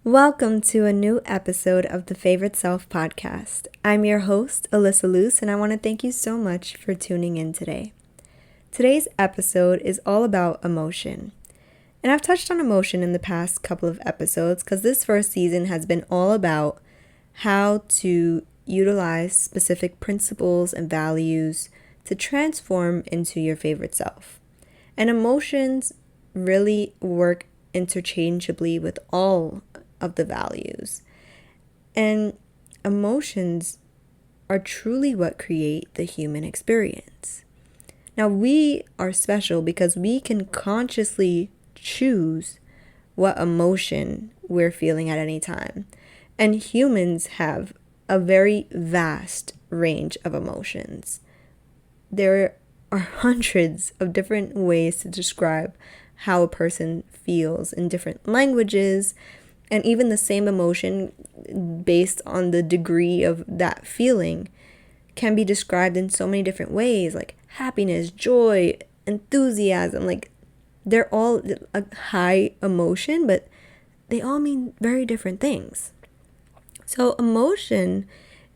Welcome to a new episode of the Favorite Self podcast. I'm your host, Alyssa Luce, and I want to thank you so much for tuning in today. Today's episode is all about emotion. And I've touched on emotion in the past couple of episodes because this first season has been all about how to utilize specific principles and values to transform into your favorite self. And emotions really work interchangeably with all of the values. And emotions are truly what create the human experience. Now, we are special because we can consciously choose what emotion we're feeling at any time. And humans have a very vast range of emotions. There are hundreds of different ways to describe how a person feels in different languages, and even the same emotion based on the degree of that feeling can be described in so many different ways, like happiness, joy, enthusiasm. Like they're all a high emotion, but they all mean very different things. So emotion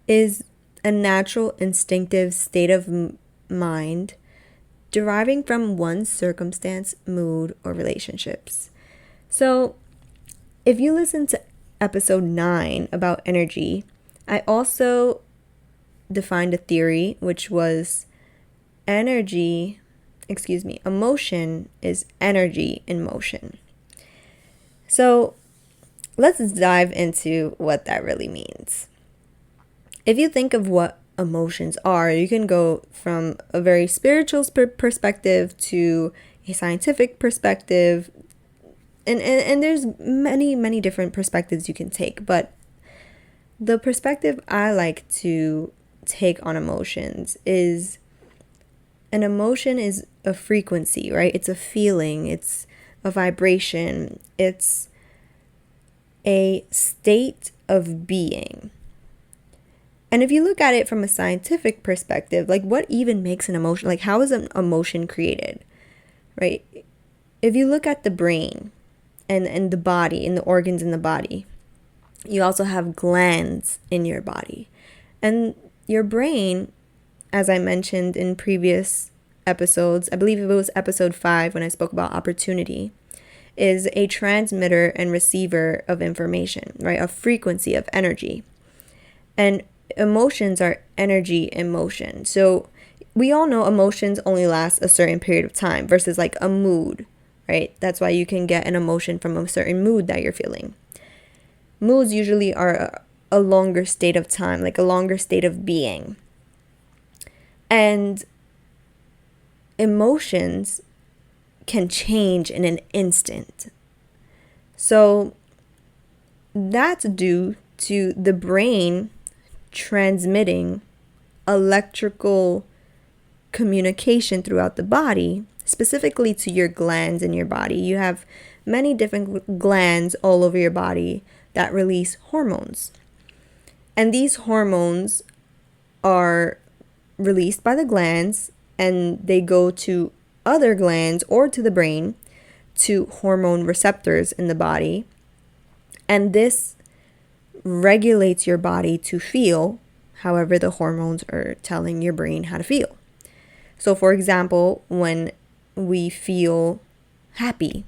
is a natural instinctive state of mind deriving from one's circumstance, mood, or relationships. So if you listen to episode 9 about energy, I also defined a theory which was emotion is energy in motion. So let's dive into what that really means. If you think of what emotions are, you can go from a very spiritual perspective to a scientific perspective. And there's many different perspectives you can take, but the perspective I like to take on emotions is an emotion is a frequency, right? It's a feeling, it's a vibration, it's a state of being. And if you look at it from a scientific perspective, like what even makes an emotion? Like how is an emotion created, right? If you look at the brain, and the body, and the organs in the body. You also have glands in your body. And your brain, as I mentioned in previous episodes, I believe it was episode 5 when I spoke about opportunity, is a transmitter and receiver of information, right? A frequency of energy. And emotions are energy in motion. So we all know emotions only last a certain period of time versus like a mood, right? That's why you can get an emotion from a certain mood that you're feeling. Moods usually are a longer state of time, like a longer state of being. And emotions can change in an instant. So that's due to the brain transmitting electrical communication throughout the body, specifically to your glands in your body. You have many different glands all over your body that release hormones. And these hormones are released by the glands and they go to other glands or to the brain to hormone receptors in the body. And this regulates your body to feel however the hormones are telling your brain how to feel. So for example, when we feel happy,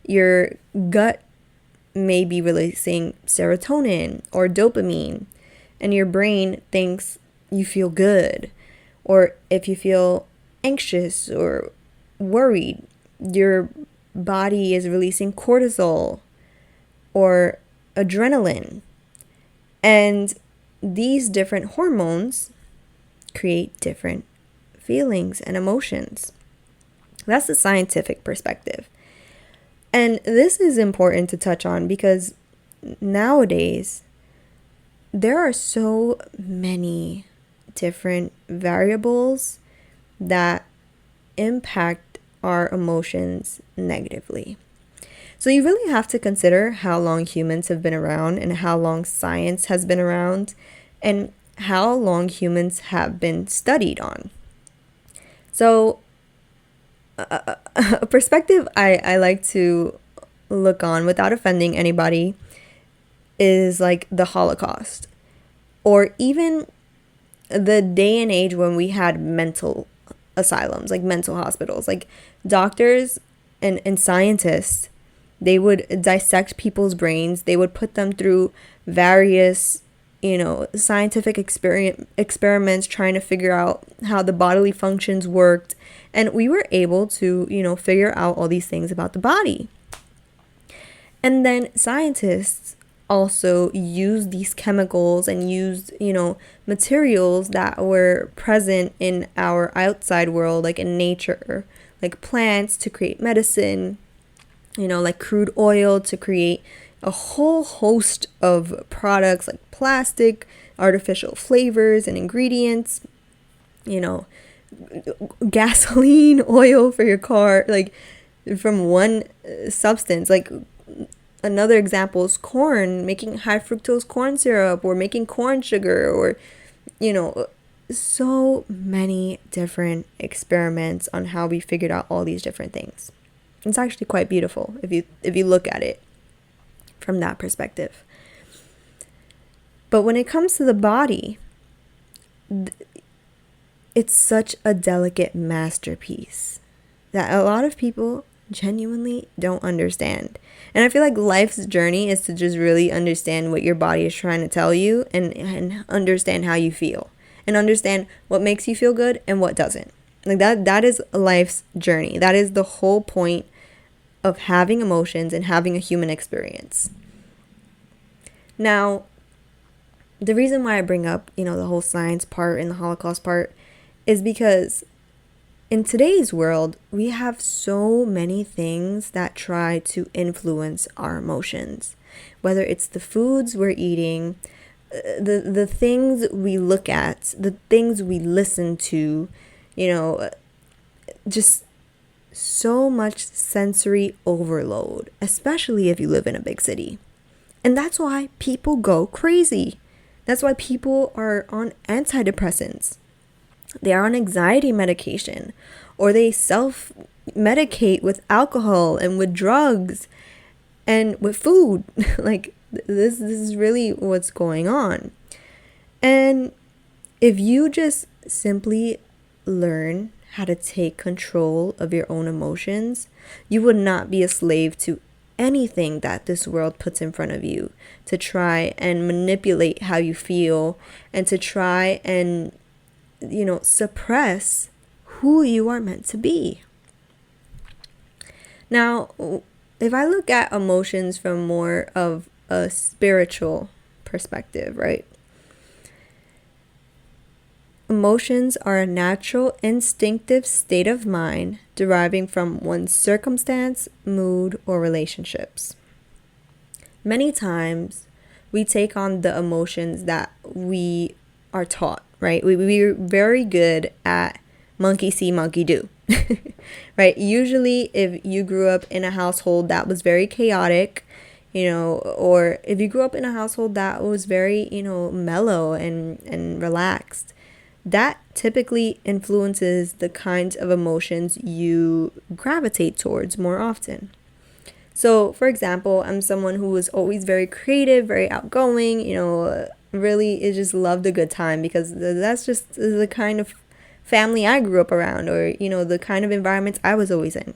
your gut may be releasing serotonin or dopamine, and your brain thinks you feel good. Or if you feel anxious or worried, your body is releasing cortisol or adrenaline. And these different hormones create different feelings and emotions. That's the scientific perspective. And this is important to touch on because nowadays there are so many different variables that impact our emotions negatively. So you really have to consider how long humans have been around and how long science has been around and how long humans have been studied on. So a perspective I like to look on without offending anybody is like the Holocaust, or even the day and age when we had mental asylums, like mental hospitals, like doctors and scientists, they would dissect people's brains. They would put them through various, scientific experiments trying to figure out how the bodily functions worked. And we were able to, figure out all these things about the body. And then scientists also used these chemicals and used, materials that were present in our outside world, like in nature, like plants to create medicine, like crude oil to create a whole host of products like plastic, artificial flavors and ingredients, gasoline, oil for your car, like from one substance. Like another example is corn, making high fructose corn syrup, or making corn sugar, or, so many different experiments on how we figured out all these different things. It's actually quite beautiful if you look at it from that perspective. But when it comes to the body, it's such a delicate masterpiece that a lot of people genuinely don't understand. And I feel like life's journey is to just really understand what your body is trying to tell you, and understand how you feel, and understand what makes you feel good and what doesn't. Like that is life's journey. That is the whole point of having emotions and having a human experience. Now, the reason why I bring up, the whole science part and the Holocaust part is because in today's world, we have so many things that try to influence our emotions, whether it's the foods we're eating, the things we look at, the things we listen to, just so much sensory overload, especially if you live in a big city. And that's why people go crazy. That's why people are on antidepressants. They are on anxiety medication, or they self-medicate with alcohol and with drugs and with food. Like this is really what's going on. And if you just simply learn how to take control of your own emotions, you would not be a slave to anything that this world puts in front of you to try and manipulate how you feel, and to try and suppress who you are meant to be. Now, if I look at emotions from more of a spiritual perspective, right? Emotions are a natural, instinctive state of mind deriving from one's circumstance, mood, or relationships. Many times, we take on the emotions that we are taught, right? We're very good at monkey see, monkey do, right? Usually, if you grew up in a household that was very chaotic, or if you grew up in a household that was very, mellow and relaxed, that typically influences the kinds of emotions you gravitate towards more often. So, for example, I'm someone who was always very creative, very outgoing, really is just loved a good time, because that's just the kind of family I grew up around, or, the kind of environments I was always in.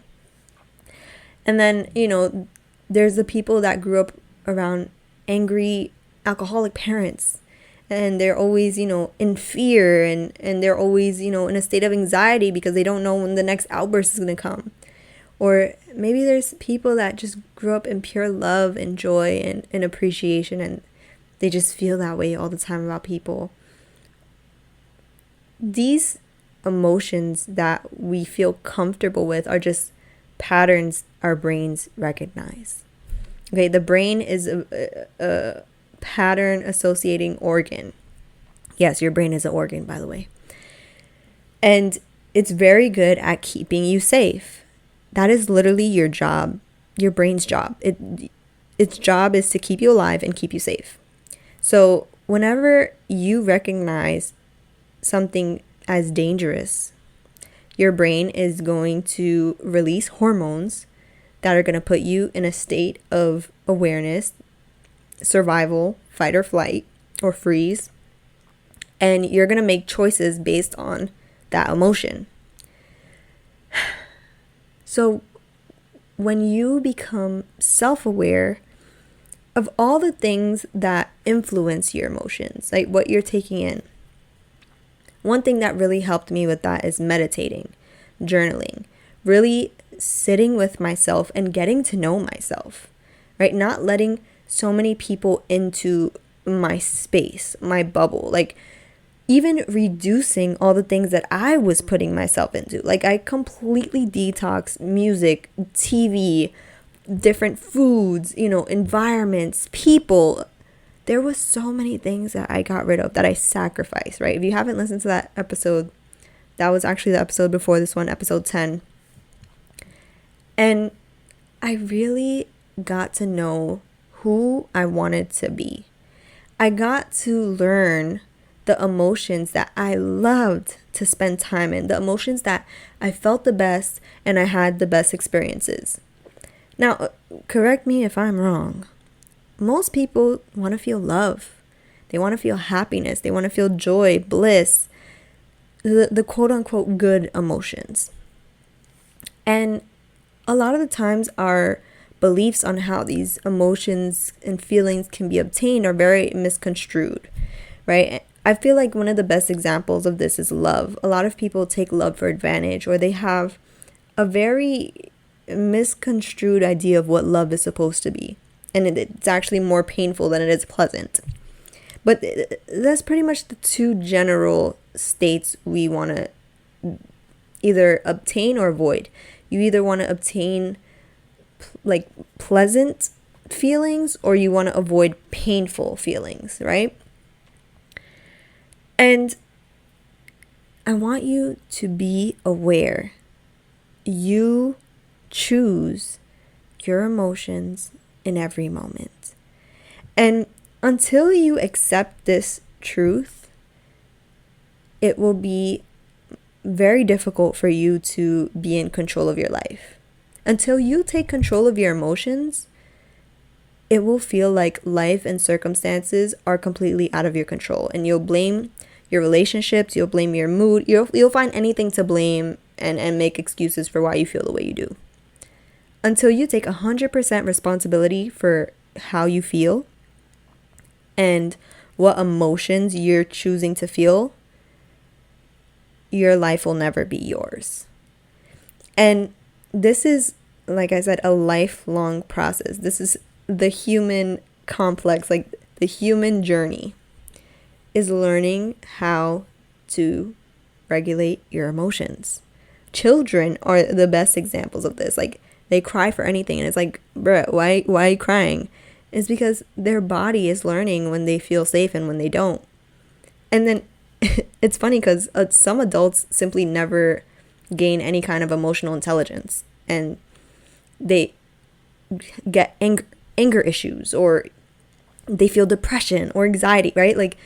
And then, there's the people that grew up around angry alcoholic parents, and they're always, in fear, and they're always, in a state of anxiety because they don't know when the next outburst is going to come. Or maybe there's people that just grew up in pure love and joy and appreciation, and they just feel that way all the time about people. These emotions that we feel comfortable with are just patterns our brains recognize. Okay, the brain is a pattern associating organ. Yes, your brain is an organ, by the way. And it's very good at keeping you safe. That is literally your job, your brain's job. Its job is to keep you alive and keep you safe. So whenever you recognize something as dangerous, your brain is going to release hormones that are going to put you in a state of awareness, survival, fight or flight, or freeze. And you're going to make choices based on that emotion. So when you become self-aware of all the things that influence your emotions, like what you're taking in, one thing that really helped me with that is meditating, journaling, really sitting with myself and getting to know myself, right? Not letting so many people into my space, my bubble, like even reducing all the things that I was putting myself into. Like I completely detoxed music, TV, different foods, environments, people. There was so many things that I got rid of, that I sacrificed, right? If you haven't listened to that episode, that was actually the episode before this one, episode 10. And I really got to know who I wanted to be. I got to learn the emotions that I loved to spend time in, the emotions that I felt the best and I had the best experiences. Now, correct me if I'm wrong. Most people want to feel love. They want to feel happiness. They want to feel joy, bliss, the quote unquote good emotions. And a lot of the times our beliefs on how these emotions and feelings can be obtained are very misconstrued, right? I feel like one of the best examples of this is love. A lot of people take love for advantage, or they have a very misconstrued idea of what love is supposed to be. And it's actually more painful than it is pleasant. But that's pretty much the two general states we want to either obtain or avoid. You either want to obtain like pleasant feelings, or you want to avoid painful feelings, right? And I want you to be aware. You choose your emotions in every moment. And until you accept this truth, it will be very difficult for you to be in control of your life. Until you take control of your emotions, it will feel like life and circumstances are completely out of your control, and you'll blame your relationships, you'll blame your mood, you'll find anything to blame and make excuses for why you feel the way you do. Until you take 100% responsibility for how you feel and what emotions you're choosing to feel, your life will never be yours. And this is, like I said, a lifelong process. This is the human complex, like the human journey is learning how to regulate your emotions. Children are the best examples of this. Like, they cry for anything, and it's like, bruh, why are you crying? It's because their body is learning when they feel safe and when they don't. And then it's funny because some adults simply never gain any kind of emotional intelligence, and they get anger issues, or they feel depression or anxiety, right? Like,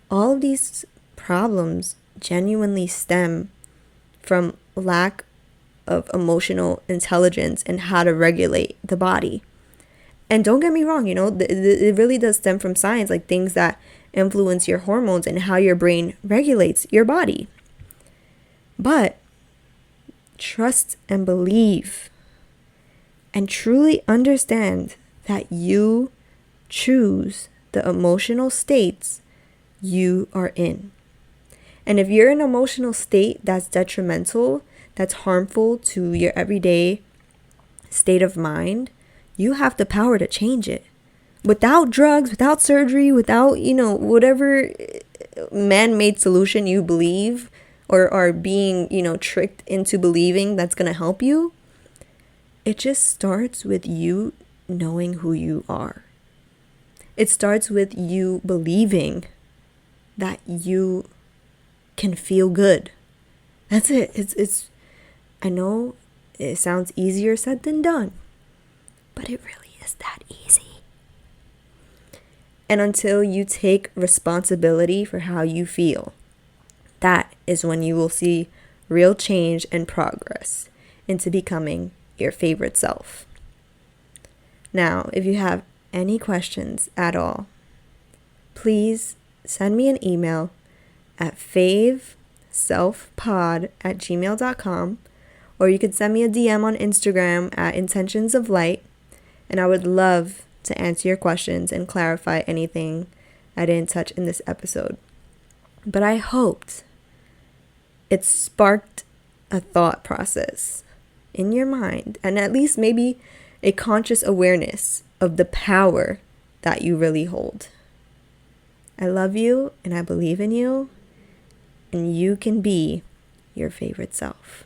all of these problems genuinely stem from lack of emotional intelligence and how to regulate the body. And don't get me wrong, it really does stem from science, like things that influence your hormones and how your brain regulates your body. But trust and believe and truly understand that you choose the emotional states you are in. And if you're in an emotional state that's detrimental, that's harmful to your everyday state of mind, you have the power to change it. Without drugs, without surgery, without, whatever man-made solution you believe or are being, tricked into believing that's going to help you. It just starts with you knowing who you are. It starts with you believing that you can feel good. That's it. It's I know it sounds easier said than done, but it really is that easy. And until you take responsibility for how you feel, that is when you will see real change and progress into becoming your favorite self. Now, if you have any questions at all, please send me an email at faveselfpod@gmail.com, or you could send me a DM on Instagram at Intentions of Light, and I would love to answer your questions and clarify anything I didn't touch in this episode. But I hoped it sparked a thought process in your mind, and at least maybe a conscious awareness of the power that you really hold. I love you and I believe in you, and you can be your favorite self.